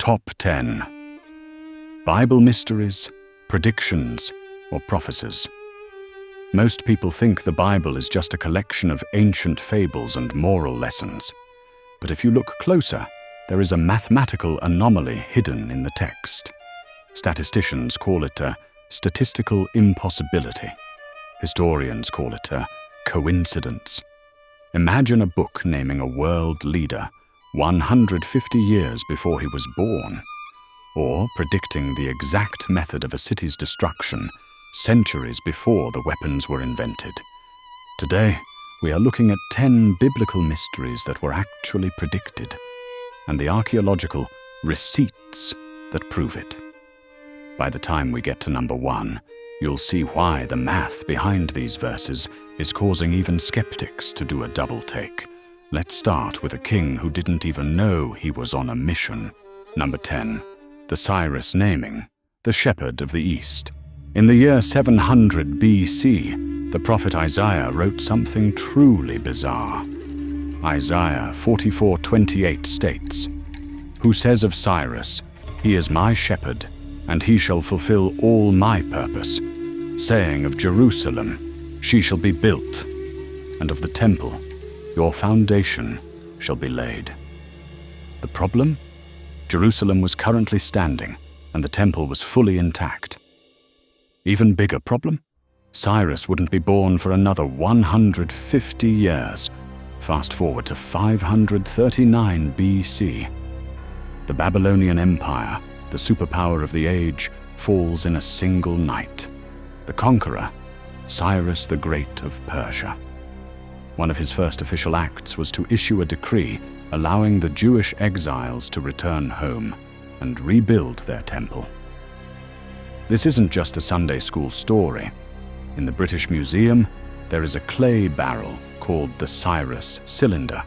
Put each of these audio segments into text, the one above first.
Top 10 Bible Mysteries, Predictions, or Prophecies. Most people think the Bible is just a collection of ancient fables and moral lessons. But if you look closer, there is a mathematical anomaly hidden in the text. Statisticians call it a statistical impossibility. Historians call it a coincidence. Imagine a book naming a world leader 150 years before he was born, or predicting the exact method of a city's destruction centuries before the weapons were invented. Today, we are looking at 10 biblical mysteries that were actually predicted, and the archaeological receipts that prove it. By the time we get to number 1, you'll see why the math behind these verses is causing even skeptics to do a double take. Let's start with a king who didn't even know he was on a mission. Number 10. The Cyrus naming, the shepherd of the East. In the year 700 BC, the prophet Isaiah wrote something truly bizarre. Isaiah 44:28 states, "Who says of Cyrus, 'He is my shepherd, and he shall fulfill all my purpose,' saying of Jerusalem, 'She shall be built,' and of the temple, 'Your foundation shall be laid.'" The problem? Jerusalem was currently standing, and the temple was fully intact. Even bigger problem? Cyrus wouldn't be born for another 150 years. Fast forward to 539 BC. The Babylonian Empire, the superpower of the age, falls in a single night. The conqueror, Cyrus the Great of Persia. One of his first official acts was to issue a decree allowing the Jewish exiles to return home and rebuild their temple. This isn't just a Sunday school story. In the British Museum, there is a clay barrel called the Cyrus Cylinder.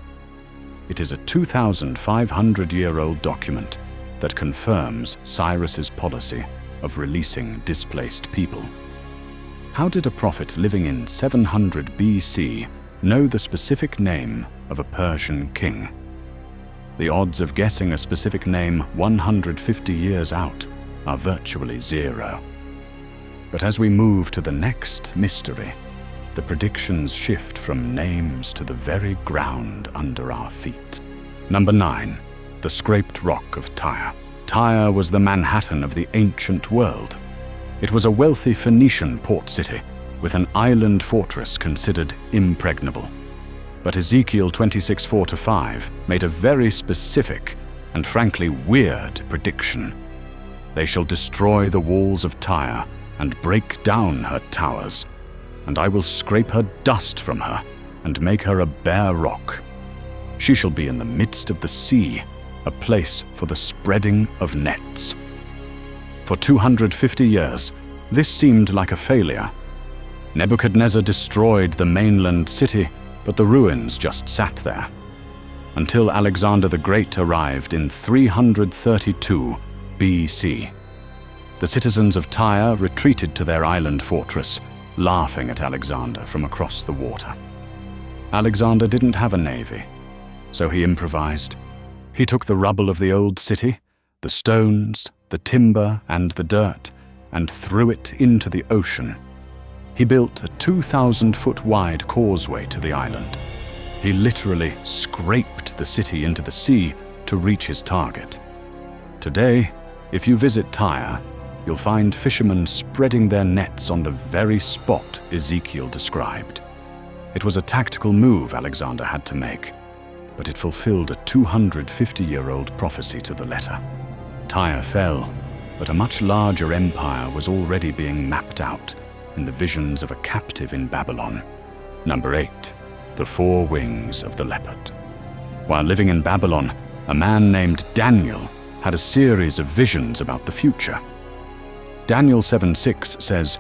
It is a 2,500-year-old document that confirms Cyrus's policy of releasing displaced people. How did a prophet living in 700 BC know the specific name of a Persian king? The odds of guessing a specific name 150 years out are virtually zero. But as we move to the next mystery, the predictions shift from names to the very ground under our feet. Number 9. The Scraped Rock of Tyre. Tyre was the Manhattan of the ancient world. It was a wealthy Phoenician port city with an island fortress considered impregnable. But Ezekiel 26:4-5 made a very specific and frankly weird prediction. "They shall destroy the walls of Tyre and break down her towers, and I will scrape her dust from her and make her a bare rock. She shall be in the midst of the sea, a place for the spreading of nets." For 250 years, this seemed like a failure. Nebuchadnezzar destroyed the mainland city, but the ruins just sat there. Until Alexander the Great arrived in 332 BC. The citizens of Tyre retreated to their island fortress, laughing at Alexander from across the water. Alexander didn't have a navy, so he improvised. He took the rubble of the old city, the stones, the timber, and the dirt, and threw it into the ocean. He built a 2,000-foot-wide causeway to the island. He literally scraped the city into the sea to reach his target. Today, if you visit Tyre, you'll find fishermen spreading their nets on the very spot Ezekiel described. It was a tactical move Alexander had to make, but it fulfilled a 250-year-old prophecy to the letter. Tyre fell, but a much larger empire was already being mapped out in the visions of a captive in Babylon. Number 8. The 4 Wings of the Leopard. While living in Babylon, a man named Daniel had a series of visions about the future. Daniel 7:6 says,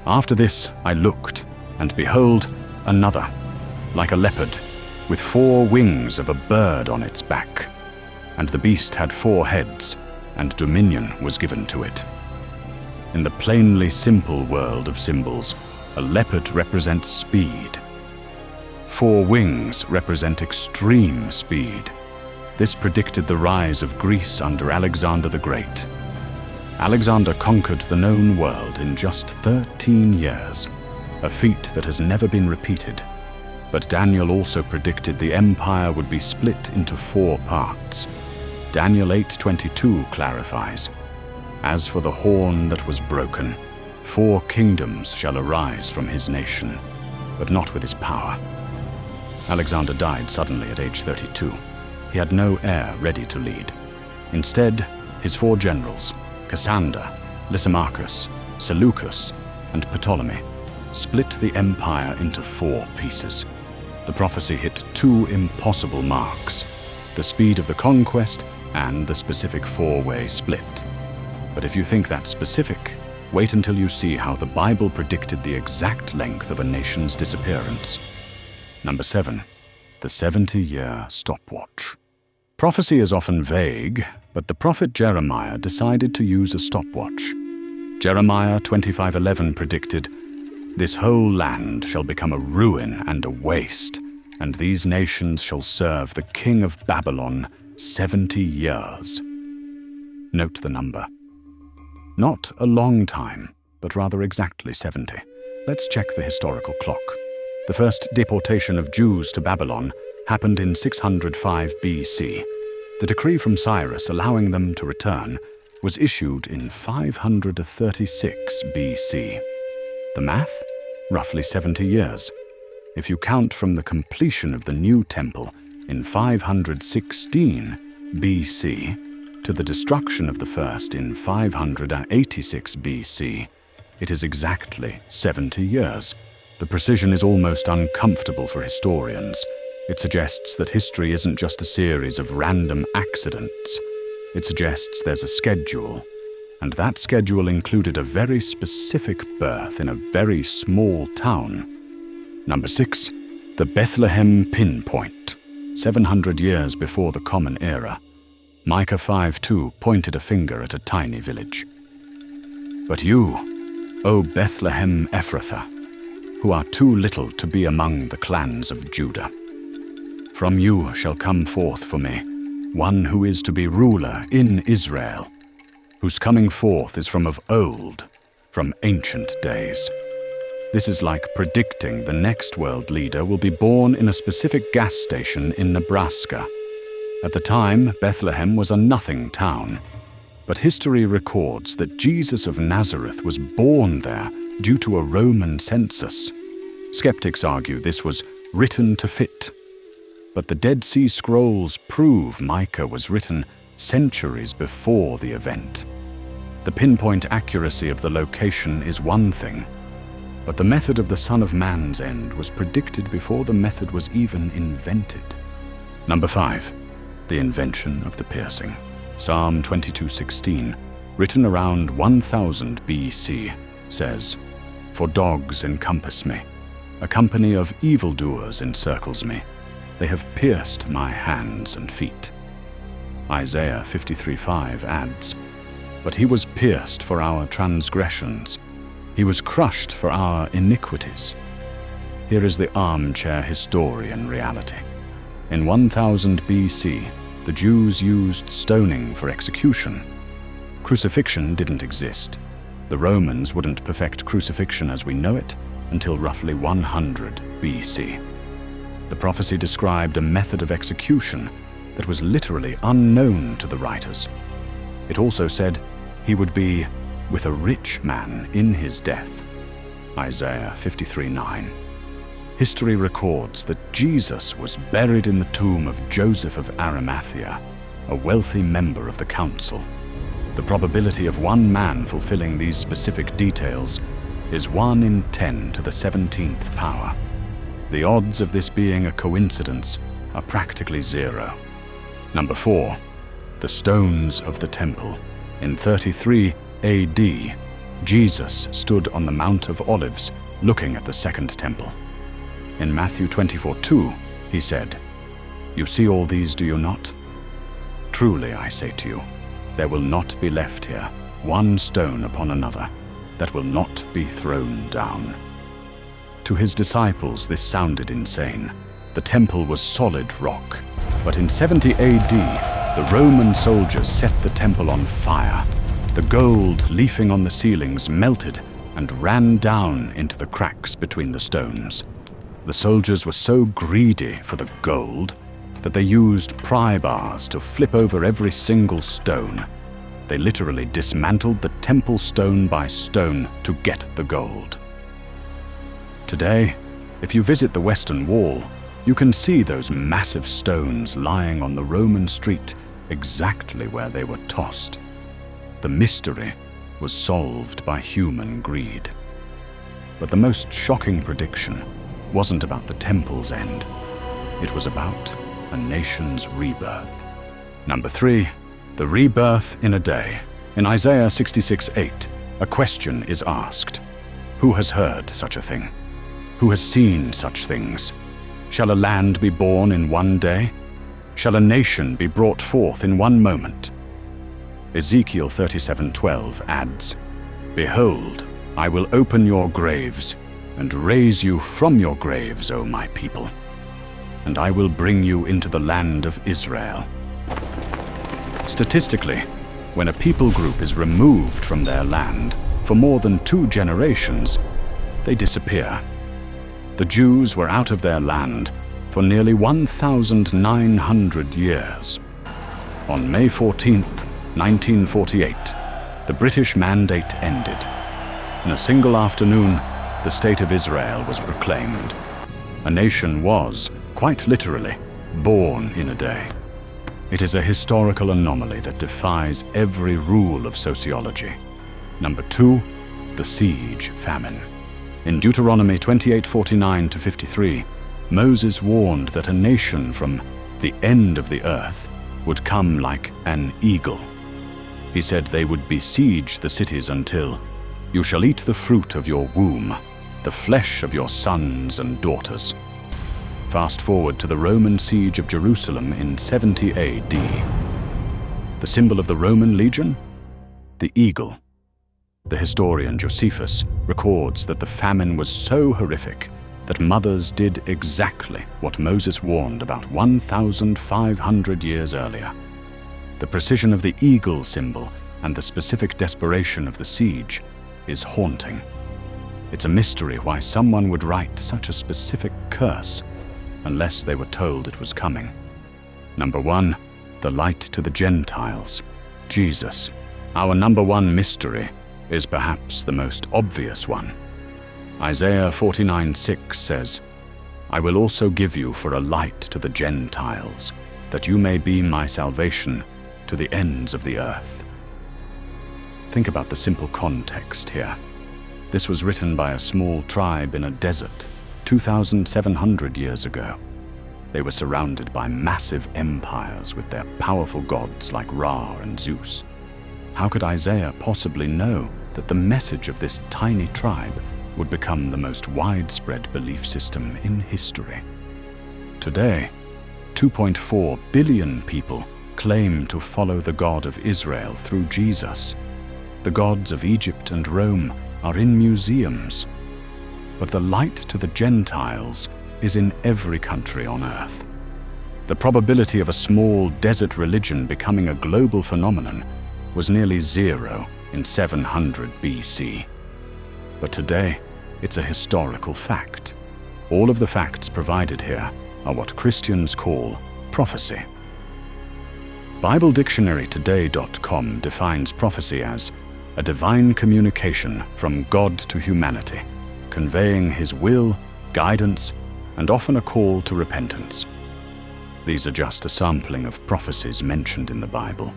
"After this I looked, and behold, another, like a leopard, with 4 wings of a bird on its back. And the beast had 4 heads, and dominion was given to it." In the plainly simple world of symbols, a leopard represents speed. 4 wings represent extreme speed. This predicted the rise of Greece under Alexander the Great. Alexander conquered the known world in just 13 years, a feat that has never been repeated. But Daniel also predicted the empire would be split into 4 parts. Daniel 8:22 clarifies, "As for the horn that was broken, 4 kingdoms shall arise from his nation, but not with his power." Alexander died suddenly at age 32. He had no heir ready to lead. Instead, his 4 generals, Cassander, Lysimachus, Seleucus, and Ptolemy, split the empire into 4 pieces. The prophecy hit 2 impossible marks: the speed of the conquest and the specific 4-way split. But if you think that's specific, wait until you see how the Bible predicted the exact length of a nation's disappearance. Number 7. The 70-year stopwatch. Prophecy is often vague, but the prophet Jeremiah decided to use a stopwatch. Jeremiah 25:11 predicted, "This whole land shall become a ruin and a waste, and these nations shall serve the king of Babylon 70 years." Note the number. Not a long time, but rather exactly 70. Let's check the historical clock. The first deportation of Jews to Babylon happened in 605 BC. The decree from Cyrus allowing them to return was issued in 536 BC. The math? Roughly 70 years. If you count from the completion of the new temple in 516 BC to the destruction of the first in 586 BC, it is exactly 70 years. The precision is almost uncomfortable for historians. It suggests that history isn't just a series of random accidents. It suggests there's a schedule, and that schedule included a very specific birth in a very small town. Number 6. The Bethlehem pinpoint. 700 years before the Common Era. Micah 5:2 pointed a finger at a tiny village. "But you, O Bethlehem Ephrathah, who are too little to be among the clans of Judah. From you shall come forth for me one who is to be ruler in Israel, whose coming forth is from of old, from ancient days." This is like predicting the next world leader will be born in a specific gas station in Nebraska. At the time, Bethlehem was a nothing town, but history records that Jesus of Nazareth was born there due to a Roman census. Skeptics argue this was written to fit, but the Dead Sea Scrolls prove Micah was written centuries before the event. The pinpoint accuracy of the location is one thing, but the method of the Son of Man's end was predicted before the method was even invented. Number 5. The invention of the piercing. Psalm 22:16, written around 1000 BC, says, "For dogs encompass me, a company of evildoers encircles me. They have pierced my hands and feet." Isaiah 53:5 adds, "But he was pierced for our transgressions. He was crushed for our iniquities." Here is the armchair historian reality. In 1000 BC, the Jews used stoning for execution. Crucifixion didn't exist. The Romans wouldn't perfect crucifixion as we know it until roughly 100 BC. The prophecy described a method of execution that was literally unknown to the writers. It also said he would be with a rich man in his death. Isaiah 53:9. History records that Jesus was buried in the tomb of Joseph of Arimathea, a wealthy member of the council. The probability of one man fulfilling these specific details is 1 in 10 to the 17th power. The odds of this being a coincidence are practically 0. Number 4. The stones of the temple. In 33 AD, Jesus stood on the Mount of Olives looking at the second temple. In Matthew 24:2, he said, "You see all these, do you not? Truly I say to you, there will not be left here one stone upon another that will not be thrown down." To his disciples this sounded insane. The temple was solid rock. But in 70 AD, the Roman soldiers set the temple on fire. The gold leafing on the ceilings melted and ran down into the cracks between the stones. The soldiers were so greedy for the gold that they used pry bars to flip over every single stone. They literally dismantled the temple stone by stone to get the gold. Today, if you visit the Western Wall, you can see those massive stones lying on the Roman street exactly where they were tossed. The mystery was solved by human greed. But the most shocking prediction wasn't about the temple's end. It was about a nation's rebirth. Number 3, the rebirth in a day. In Isaiah 66:8, a question is asked. Who has heard such a thing? Who has seen such things? Shall a land be born in one day? Shall a nation be brought forth in one moment? Ezekiel 37:12 adds, Behold, I will open your graves and raise you from your graves, O my people, and I will bring you into the land of Israel. Statistically, when a people group is removed from their land for more than 2 generations, they disappear. The Jews were out of their land for nearly 1,900 years. On May 14th, 1948, the British Mandate ended. In a single afternoon, the State of Israel was proclaimed. A nation was, quite literally, born in a day. It is a historical anomaly that defies every rule of sociology. Number 2, the siege famine. In Deuteronomy 28:49-53, Moses warned that a nation from the end of the earth would come like an eagle. He said they would besiege the cities until you shall eat the fruit of your womb, the flesh of your sons and daughters. Fast forward to the Roman siege of Jerusalem in 70 AD. The symbol of the Roman legion? The eagle. The historian Josephus records that the famine was so horrific that mothers did exactly what Moses warned about 1,500 years earlier. The precision of the eagle symbol and the specific desperation of the siege is haunting. It's a mystery why someone would write such a specific curse unless they were told it was coming. Number 1, the light to the Gentiles, Jesus. Our number 1 mystery is perhaps the most obvious one. Isaiah 49:6 says, I will also give you for a light to the Gentiles, that you may be my salvation to the ends of the earth. Think about the simple context here. This was written by a small tribe in a desert 2,700 years ago. They were surrounded by massive empires with their powerful gods like Ra and Zeus. How could Isaiah possibly know that the message of this tiny tribe would become the most widespread belief system in history? Today, 2.4 billion people claim to follow the God of Israel through Jesus. The gods of Egypt and Rome are in museums. But the light to the Gentiles is in every country on earth. The probability of a small desert religion becoming a global phenomenon was nearly 0 in 700 BC. But today, it's a historical fact. All of the facts provided here are what Christians call prophecy. BibleDictionaryToday.com defines prophecy as a divine communication from God to humanity, conveying His will, guidance, and often a call to repentance. These are just a sampling of prophecies mentioned in the Bible.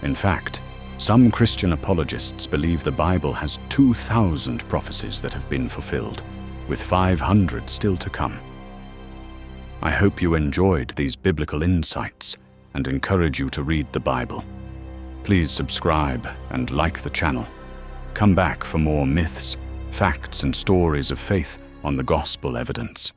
In fact, some Christian apologists believe the Bible has 2,000 prophecies that have been fulfilled, with 500 still to come. I hope you enjoyed these biblical insights and encourage you to read the Bible. Please subscribe and like the channel. Come back for more myths, facts, and stories of faith on the gospel evidence.